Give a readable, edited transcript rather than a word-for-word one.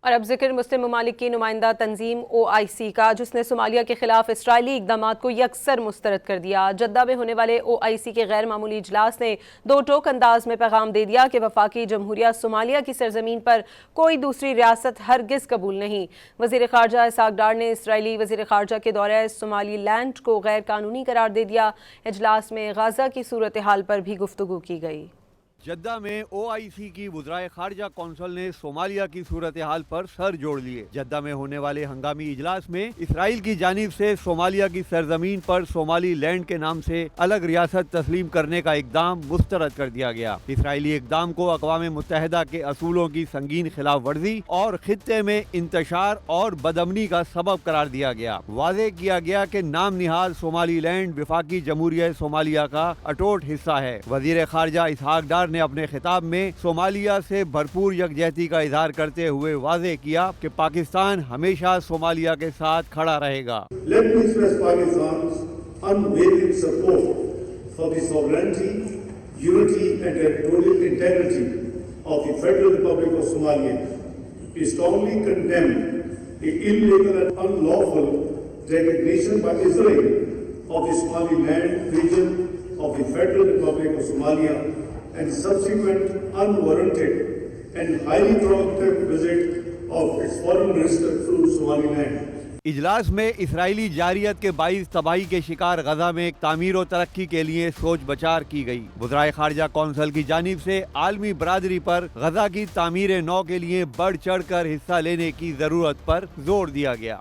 اور اب ذکر مسلم ممالک کی نمائندہ تنظیم OIC کا، جس نے صومالیہ کے خلاف اسرائیلی اقدامات کو یکسر مسترد کر دیا۔ جدہ میں ہونے والے OIC کے غیر معمولی اجلاس نے دو ٹوک انداز میں پیغام دے دیا کہ وفاقی جمہوریہ صومالیہ کی سرزمین پر کوئی دوسری ریاست ہرگز قبول نہیں۔ وزیر خارجہ اسحاق ڈار نے اسرائیلی وزیر خارجہ کے دورہ صومالی لینڈ کو غیر قانونی قرار دے دیا۔ اجلاس میں غزہ کی صورتحال پر بھی گفتگو کی گئی۔ جدہ میں OIC کی وزرائے خارجہ کونسل نے صومالیہ کی صورتحال پر سر جوڑ لیے۔ جدہ میں ہونے والے ہنگامی اجلاس میں اسرائیل کی جانب سے صومالیہ کی سرزمین پر صومالی لینڈ کے نام سے الگ ریاست تسلیم کرنے کا اقدام مسترد کر دیا گیا۔ اسرائیلی اقدام کو اقوام متحدہ کے اصولوں کی سنگین خلاف ورزی اور خطے میں انتشار اور بدامنی کا سبب قرار دیا گیا۔ واضح کیا گیا کہ نام نہاد صومالی لینڈ وفاقی جمہوریہ صومالیہ کا اٹوٹ حصہ ہے۔ وزیر خارجہ اسحاق ڈار نے اپنے خطاب میں صومالیہ سے بھرپور یکجہتی کا اظہار کرتے ہوئے واضح کیا کہ پاکستان ہمیشہ صومالیہ کے ساتھ کھڑا رہے گا۔ Let me express Pakistan's unwavering support for the sovereignty, unity and territorial integrity of the Federal Republic of Somalia. We strongly condemn the illegal and unlawful designation by Israel of the Somaliland region of the Federal Republic of Somalia and subsequent unwarranted and highly provocative visit of its foreign minister to Somaliland. اجلاس میں اسرائیلی جارحیت کے باعث تباہی کے شکار غزہ میں تعمیر و ترقی کے لیے سوچ بچار کی گئی۔ وزرائے خارجہ کونسل کی جانب سے عالمی برادری پر غزہ کی تعمیر نو کے لیے بڑھ چڑھ کر حصہ لینے کی ضرورت پر زور دیا گیا۔